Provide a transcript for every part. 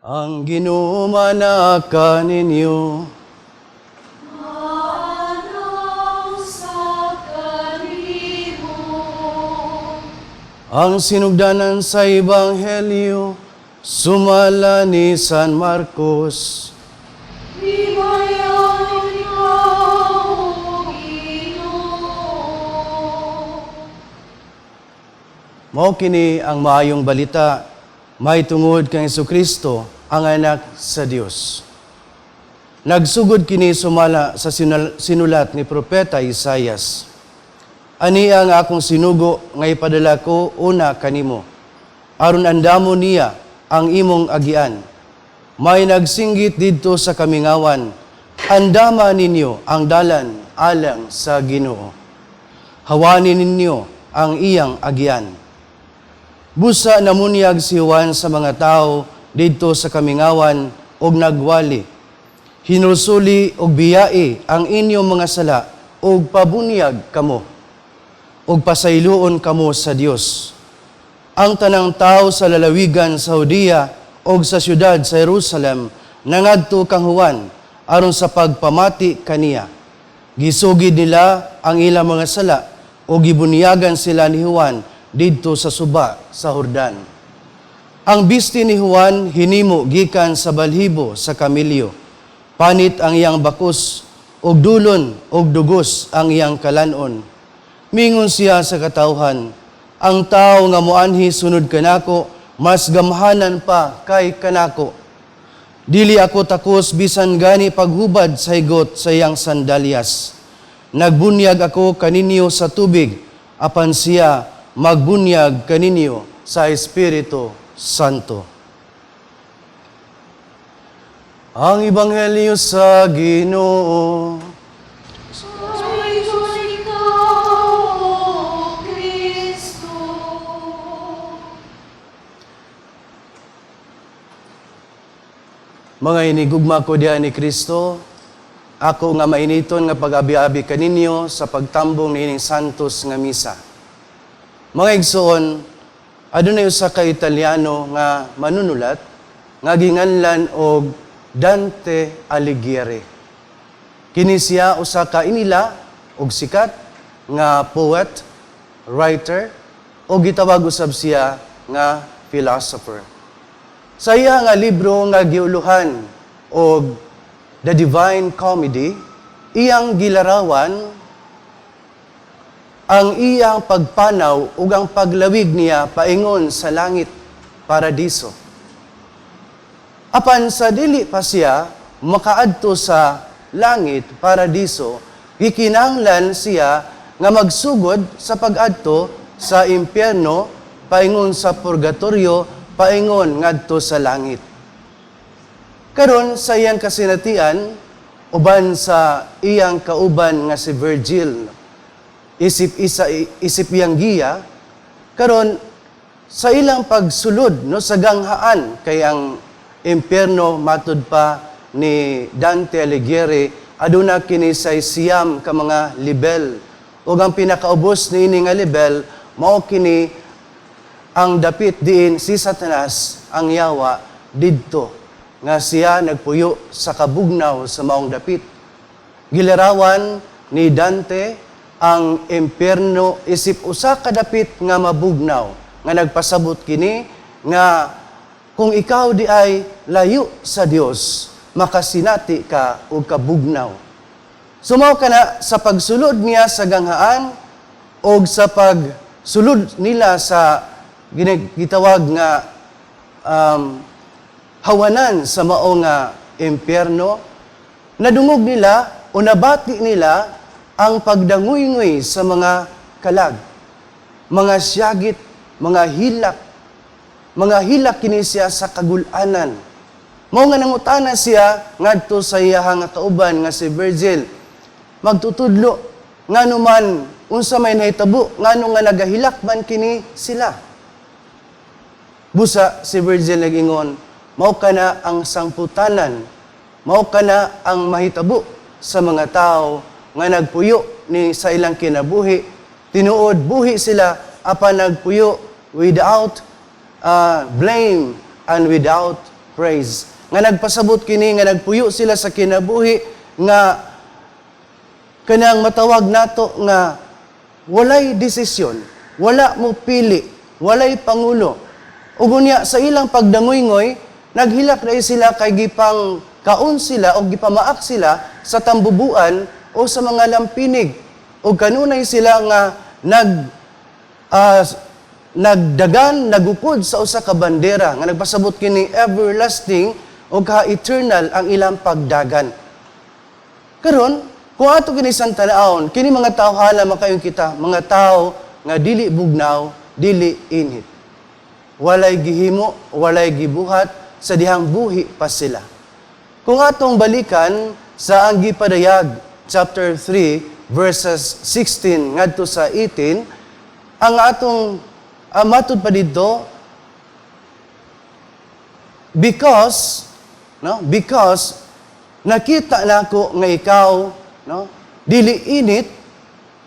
Ang ginumanaka ninyo, ang sinugdanan sa Ebanghelyo, sumala ni San Marcos. Mao kini ang maayong balita, may tungod kang Jesucristo, ang anak sa Dios. Nagsugod kini sumala sa sinulat ni Propeta Isaias. Ani ang akong sinugo nga ipadala ko una kanimo, aron andamo niya ang imong agian. May nagsinggit didto sa kamingawan, andama ninyo ang dalan alang sa Ginoo. Hawanin ninyo ang iyang agian. Busa namunyag si Juan sa mga tao didto sa kamingawan og nagwali. Hinulsuli og biyai ang inyong mga sala og pabunyag kamo. Og pasayloon kamo sa Dios. Ang tanang tao sa lalawigan sa Judea og sa syudad sa Jerusalem nangadto kang Juan aron sa pagpamati kaniya. Gisugid nila ang ilang mga sala o gibunyagan sila ni Juan didto sa suba sa Jordan. Ang bisti ni Juan hinimo gikan sa balhibo sa kamilyo. Panit ang iyang bakos, og dulon og dugos ang iyang kalanon. Mingon siya sa katawhan, ang tao nga moanhi sunod kanako, mas gamhanan pa kay kanako. Dili ako takos bisan gani paghubad sa higot sa iyang sandalyas. Nagbunyag ako kaninyo sa tubig, apan siya magbunyag kaninyo sa Espiritu Santo. Ang Ebanghelyo sa Ginoo. Mga inigugma ko diyan ni Kristo, ako nga mainiton nga pag-abi-abi kaninyo sa pagtambong niining santos nga misa. Mga igsoon, adunay usa ka Italiano nga manunulat nga ginganlan og Dante Alighieri. Kini siya usa ka inila og sikat nga poet, writer, o gitawag usab siya nga philosopher. Sa iya nga libro nga giuluhan og The Divine Comedy, iyang gilarawan ang iyang pagpanaw ug ang paglawig niya paingon sa langit, paradiso. Apan sa dili pa siya makaadto sa langit, paradiso, gikinahanglan siya nga magsugod sa pag-adto sa impyerno, paingon sa purgatorio, paingon ngadto sa langit. Karon sa iyang kasinatian, uban sa iyang kauban nga si Virgil, isip iyang giya, karon sa ilang pagsulod no sa ganghaan kay ang impyerno matud pa ni Dante Alighieri aduna kini say siyam ka mga libel ug ang pinakaubos niini nga libel mao kini ang dapit diin si Satanas ang yawa didto nga siya nagpuyo sa kabugnaw sa maong dapit. Gilarawan ni Dante ang impyerno isip usa ka dapit nga mabugnaw nga nagpasabot kini nga kung ikaw di ay layo sa Dios makasinati ka og kabugnaw. Sumaw ka na sa pagsulod niya sa ganghaan o sa pagsulod nila sa gitawag nga hawanan sa mao nga impyerno, nadungog nila o nabati nila ang pagdanguy-nguy sa mga kalag, mga siyagit, mga hilak kini siya sa kagulanan. Mao nga nangutana siya ngadto sa iyang kauban nga si Virgil, magtutudlo ngano man unsa may nahitabo ngano nga nagahilak man kini sila. Busa si Virgil nagingon, mao kana ang sangputanan, mao kana ang mahitabo sa mga tao nga nagpuyo ni sa ilang kinabuhi, tinuod buhi sila apan nagpuyo without blame and without praise. Nga nagpasabot kini, nga nagpuyo sila sa kinabuhi, nga kanang matawag nato nga walay desisyon, wala mo pili, walay pangulo. Ug unya sa ilang pagdangoy-ngoy, naghilak na sila kay gipang kaon sila o gipamaak sila sa tambubuan o sa mga lampinig. O kanunay sila nga nagdagan, nagupod sa usa ka bandera nga nagpasabot kini everlasting o ka-eternal ang ilang pagdagan. Karon, kung ato kini santanaon, kini mga tao hala makayon kita, mga tao nga dili bugnaw, dili init. Walay gihimo, walay gibuhat, sa dihang buhi pa sila. Kung atong balikan sa ang gipadayag, chapter 3, verses 16 ngadto sa 18, ang atong matud pa dito, because nakita nako nga ikaw, dili init,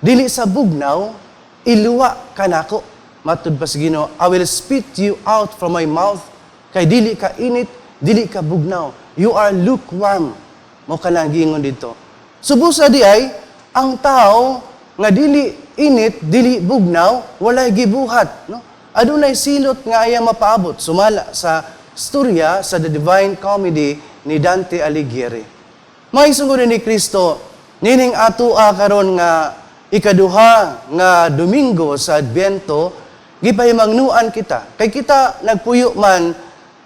dili sa bugnaw, iluwa ka nako. Matud pa sa Ginoo, I will spit you out from my mouth, kay dili ka init, dili ka bugnaw. You are lukewarm. Mo ka lang gingon dito. Subusa di ay, ang tao nga dili init, dili bugnaw, walay gibuhat. Adunay silot nga ayang mapaabot. Sumala sa storya sa The Divine Comedy ni Dante Alighieri. Mahisungod ni Kristo, nining atua karon nga ikaduha nga Domingo sa Adbento, gipahimangnuan kita. Kay kita nagpuyo man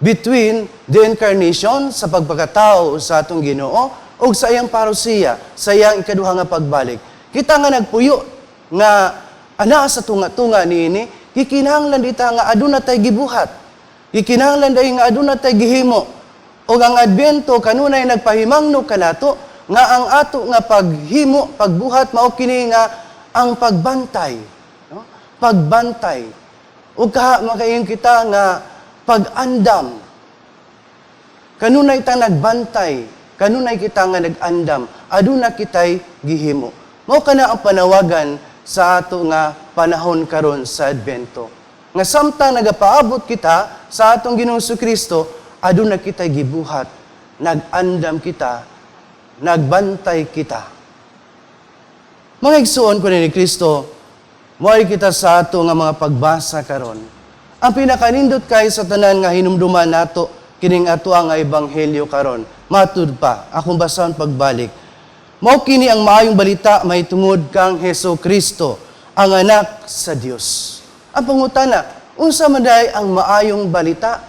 between the incarnation sa pagpakatao sa atong Ginoo o sa iyang parusiya, sa iyang ikaduha nga pagbalik. Kita nga nagpuyo nga ana sa tunga-tunga niini, gikinahanglan dita nga aduna tay gibuhat. Gikinahanglan day nga aduna tay gihimo. O ang Adbento kanunay nagpahimangno kanato nga ang ato nga paghimo, pagbuhat mao kini nga ang pagbantay. Pagbantay. O makayon kita nga pag-andam. Kanunay ta nagbantay. Kanunay kita nga nag-andam, aduna kitay gihimo. Mao kana ang panawagan sa ato nga panahon karon sa Adbento. Nga samtang nagapaabot kita sa atong Ginoong Kristo, aduna kitay gibuhat, nag-andam kita, nagbantay kita. Mga igsuon ko ni Kristo, moay kita sa ato nga mga pagbasa karon. Ang pinakanindot kay sa tanan nga hinumduman nato kining ato nga ebanghelyo karon. Matud pa, akong basahon pagbalik. Mao kini ang maayong balita may tungod kang Hesus Kristo, ang anak sa Dios. Ang pangutana, unsa man day ang maayong balita?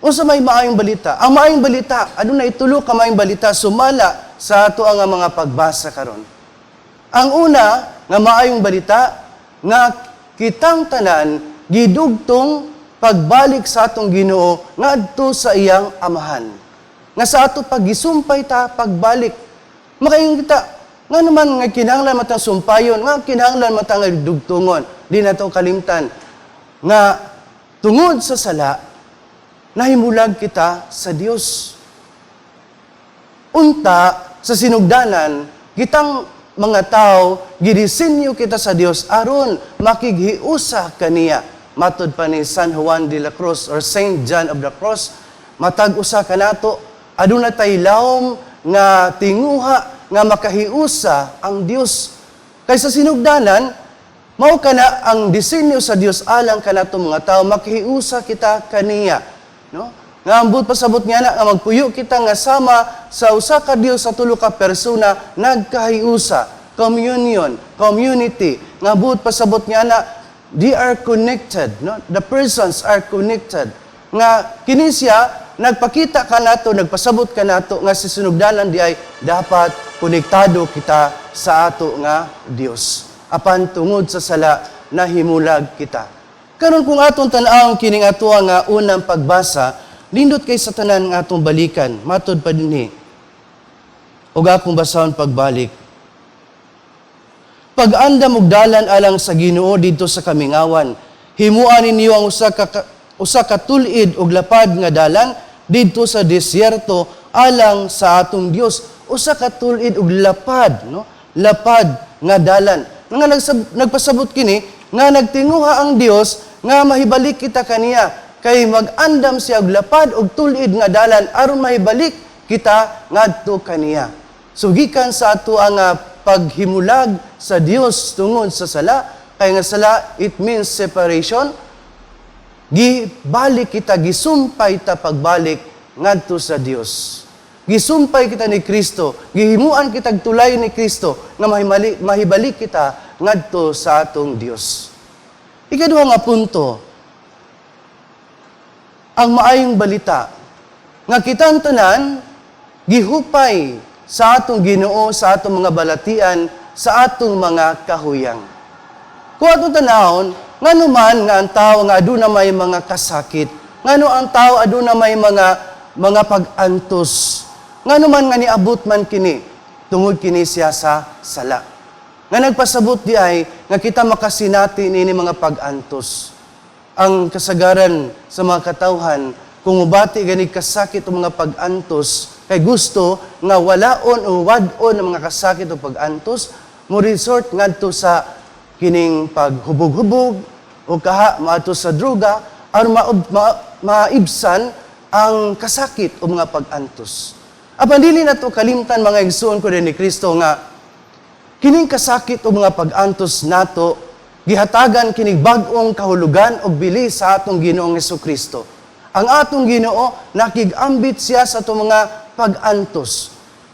Unsa may maayong balita? Ang maayong balita, adunay tulo ka maayong balita sumala sa ato nga mga pagbasa karon. Ang una nga maayong balita nga kitang tanan gidugtong pagbalik sa atong Ginoo ngadto sa iyang amahan. Nga sa ato pagisumpay ta pagbalik. Makayon kita, nga naman nga kinahanglan matang sumpayon, nga kinahanglan matang dugtungon. Di na ito kalimtan. Nga tungod sa sala, nahimulag kita sa Dios. Unta, sa sinugdanan, kitang mga tao, gidisenyo kita sa Dios aron makighiusa kaniya. Matod pa ni San Juan de la Cruz or Saint John of the Cross, matag-usa kanato, aduna tay lawom nga tinguha nga makahiusa ang Dios. Kaysa sinugdanan, mao kana ang disenyo sa Dios alang kanato mga tao makihiusa kita kaniya, no? Nga ambot pasabot niya na nga magpuyo kita nga sama sa usa ka Dios sa tulo ka persona nagkahiusa, communion, community. Nga ambot pasabot niya na they are connected, no? The persons are connected. Nga kini siya nagpakita ka nato, nagpasabot ka nato nga si sinugdanan di ay dapat konektado kita sa ato nga Dios. Apan tungod sa sala nahimulag kita. Karon kung atong tan-awon kining ato nga unang pagbasa, nindot kay sa tanan nga atong balikan, matud pa dinhi. Ug akong basahon pagbalik. Pag-andam og dalan alang sa Ginoo didto sa kamingawan, himuan ninyo ang usa ka tulid og lapad nga dalan didto sa disyerto alang sa atong Dios. Usa ka tulid og lapad, no? Lapad nga dalan. Nga nagpasabot kini nga nagtinguha ang Dios nga mahibalik kita kaniya kay mag-andam siya og lapad og tulid nga dalan aron mahibalik kita ngadto kaniya. So gikan sa ato ang paghimulag sa Dios tungod sa sala, kay nga sala it means separation. Gibalik kita, gisumpay ta pagbalik ngadto sa Dios. Gisumpay kita ni Kristo, gihimuan kitag tulay ni Kristo nga mahibalik kita ngadto sa atong Dios. Ikaduha nga punto, ang maayong balita nga kitang tanan gihupay sa atong Ginoo, sa atong mga balatian, sa atong mga kahuyang. Kung atong tanahon, ngano man nga ang tao nga aduna may mga kasakit, ngano ang tao aduna may mga pag-antos, ngano man nga niabot man kini, tungod kini siya sa sala. Nga nagpasabot di ay nga kita makasinati ini mga pag-antos. Ang kasagaran sa mga katawhan, kung ubati gani kasakit o mga pag-antos, kay gusto nga walaon o wadon ang mga kasakit o pag-antos, mo resort ngadto sa kining paghubog-hubog o kaha maato sa droga aron maibsan ang kasakit o mga pag-antos. Apan dili nato kalimtan mga igsoon ko ni Kristo nga kining kasakit o mga pag-antos nato gihatagan kining bag-ong kahulugan o bili sa atong Ginoong Hesukristo. Ang atong Ginoo nakig-ambit siya sa atong mga pag-antos.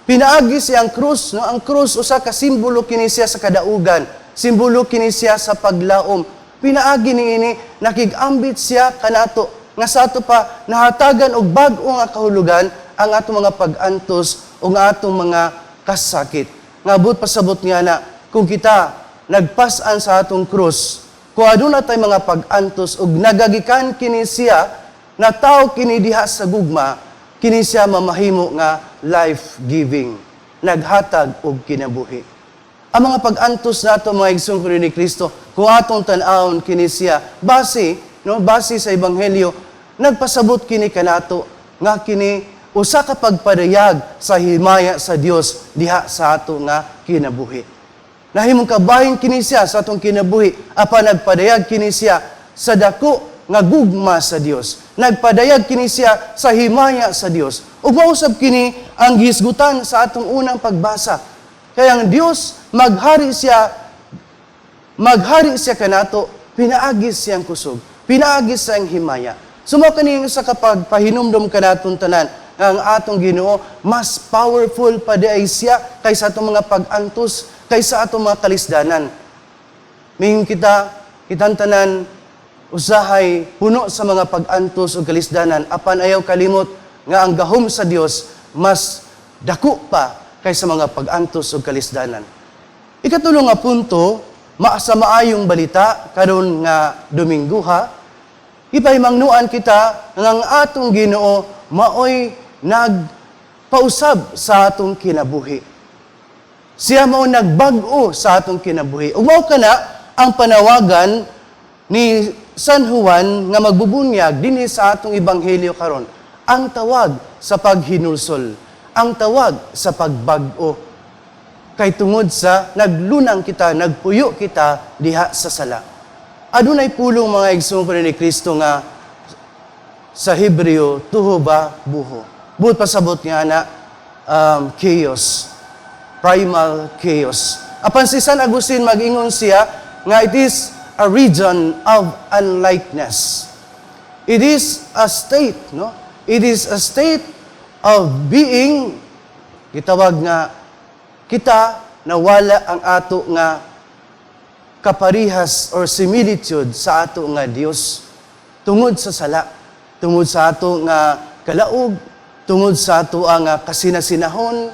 Pinaagi siya ang krus, no? Ang krus usa ka simbolo kini siya sa kadaugan, simbolo kini siya sa paglaom. Pinaagi niini nakig-ambit siya kanato nga sa ato pa nahatagan og bag-o nga kahulugan ang atong mga pag-antos o nga atong mga kasakit. Nga but pasabot nga na kung kita nagpasan sa atong krus, kung aduna tay mga pag-antos ug nagagikan kini siya na tao kini diha sa gugma, kini siya mamahimo nga life-giving, naghatag og kinabuhi. Ang mga pag-antos nato mga igsoon ni Kristo, kung atong tan-awon kini siya base sa ebanghelyo, nagpasabot kini kanato nga kini usa ka pagpadayag sa himaya sa Dios diha sa ato nga kinabuhi. Nahimong kabahin kini siya sa atong kinabuhi, apan nagpadayag kini siya sa dako nga gugma sa Dios. Nagpadayag kini siya sa himaya sa Dios. Ug mausab kini ang gihisgutan sa atong unang pagbasa. Kaya ang Dios maghari siya kanato, pinaagis siyang kusog, pinaagis siyang himaya. Sumo kani sa kapag pahinumdom kanaton tanan nga ang atong Ginoo mas powerful pa diay siya kaysa atong mga pag-antos, kaysa atong mga kalisdanan. Ming kitang tanan usahay puno sa mga pag-antos o kalisdanan, apan ayaw kalimot nga ang gahom sa Dios mas dako pa kaysa mga pag-antos o kalisdanan. Ikatulo nga punto, sa maayong balita karon nga Domingo ha, ipahimangnuan kita nga ang atong Ginoo maoy nagpausab sa atong kinabuhi. Siya mao nagbag-o sa atong kinabuhi. Ug mao kana ang panawagan ni San Juan nga magbubunyag dinhi sa atong ebanghelyo karon, ang tawag sa paghinulsol, ang tawag sa pagbag-o. Kay tungod sa naglunang kita, nagpuyo kita diha sa sala. Adunay pulong mga igsoon ni Kristo nga sa Hebreo tuho ba buho. Buot pasabot nga na chaos, primal chaos. Apan si San Agustin mag-ingon siya nga it is a region of unlikeness. It is a state, no? It is a state of being, gitawag nga, kita nawala ang ato nga kaparihas or similitude sa ato nga Dios. Tungod sa sala, tungod sa ato nga kalaog, tungod sa ato nga kasinasinahon,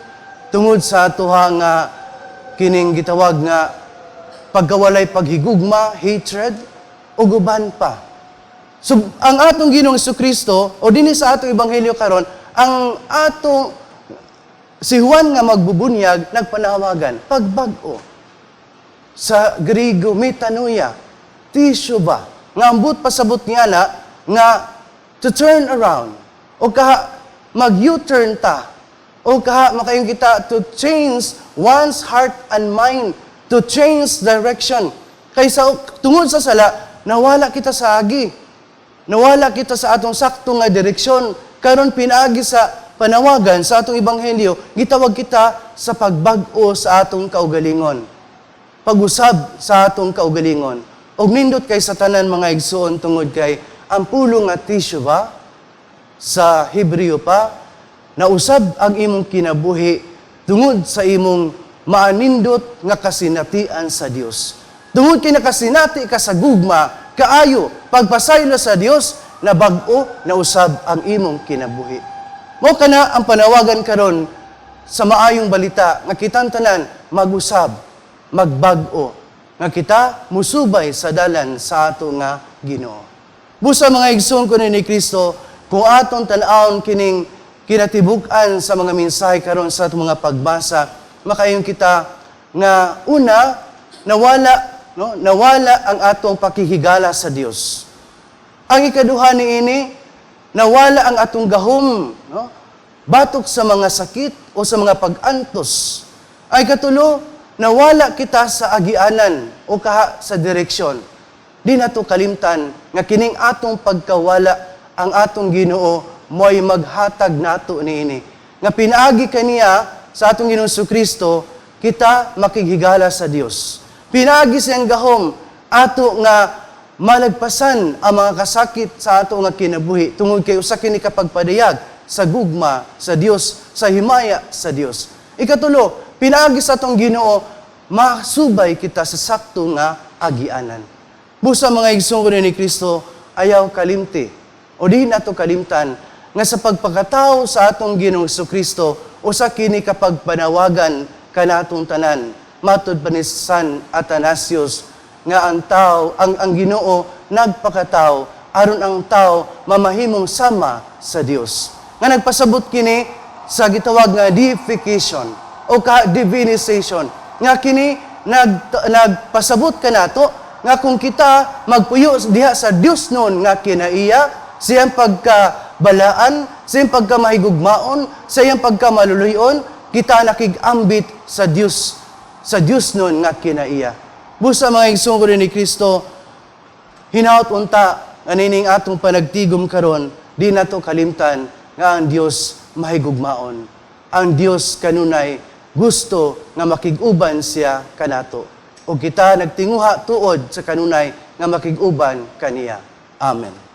tungod sa ato nga kining gitawag nga pagkawalay paghigugma, hatred, o guban pa. So, ang atong Ginoong Jesucristo, o dinhi sa atong ebanghelyo karon, ang atong si Juan nga magbubunyag, nagpanawagan, pagbag-o. Sa Griego, metanoia, tisyo ba, nga ambot pasabot nga na, nga to turn around, o kaha mag-U-turn ta, o kaha makayong kita to change one's heart and mind, to change direction. Kaysa tungod sa sala, nawala kita sa agi. nawala kita sa atong sakto nga direksyon, karon pinaagi sa panawagan sa atong ebanghelyo, gitawag kita sa pagbag-o sa atong kaugalingon. Pag-usab sa atong kaugalingon. Og nindot kay sa tanan mga igsoon tungod kay ang pulong nga tisyo ba sa Hebreo pa nausab ang imong kinabuhi tungod sa imong maanindot nga kasinatian sa Dios. Tungod kay nakasinati ka sa gugma, kaayo, pagpasaylo sa Dios, na bag-o na usab ang imong kinabuhi. Mao kana ang panawagan karon sa maayong balita nga kitang tanan mag-usab, magbag-o, nga kita musubay sa dalan sa ato nga Ginoo. Busa mga igsoon ko ni Kristo, kung aton tan-awon kining kinatibuk-an sa mga mensahe karon sa atong mga pagbasa, makayon kita nga una nawala ang atong pakihigala sa Dios. Ang ikaduha niini, nawala ang atong gahom, batok sa mga sakit o sa mga pag-antos. Ay katulo, nawala kita sa agianan o kaha sa direksyon. Di nato kalimtan nga kining atong pagkawala ang atong Ginoo mo'y maghatag nato niini. Nga pinaagi kaniya sa atong Ginoong Kristo, kita makighigala sa Dios. Pinaagi siyang gahom ato nga malagpasan ang mga kasakit sa ato nga kinabuhi tungod kay usa kini kapagpadayag sa gugma sa Dios, sa himaya sa Dios. Ikatulo, pinaagi sa atong Ginoo masubay kita sa sakto nga agianan. Busa mga igsoon ni Kristo, ayaw kalimti o di nato kalimtan nga sa pagpakatao sa atong Ginoong Kristo usa kini kapagpanawagan kanatong tanan. Matud pa ni San Athanasius nga ang tao, ang Ginoo nagpakatao aron ang tao mamahimong sama sa Dios. Nga nagpasabot kini sa gitawag nga deification o divinization. Nga kini nagpasabot kanato nga kung kita magpuyo diha sa Dios noon nga kinaiya, siyang pagkabalaan, siyang pagkamahigugmaon, siyang pagkamaluluyon, kita nakigambit sa Dios noon nga kinaiya. Busa mga igsoon ni Kristo, hinaut unta anining atong panagtigom karon, di nato kalimtan nga ang Dios mahigugmaon. Ang Dios kanunay gusto nga makig-uban siya kanato. O kita nagtinguha tuod sa kanunay nga makig-uban kaniya. Amen.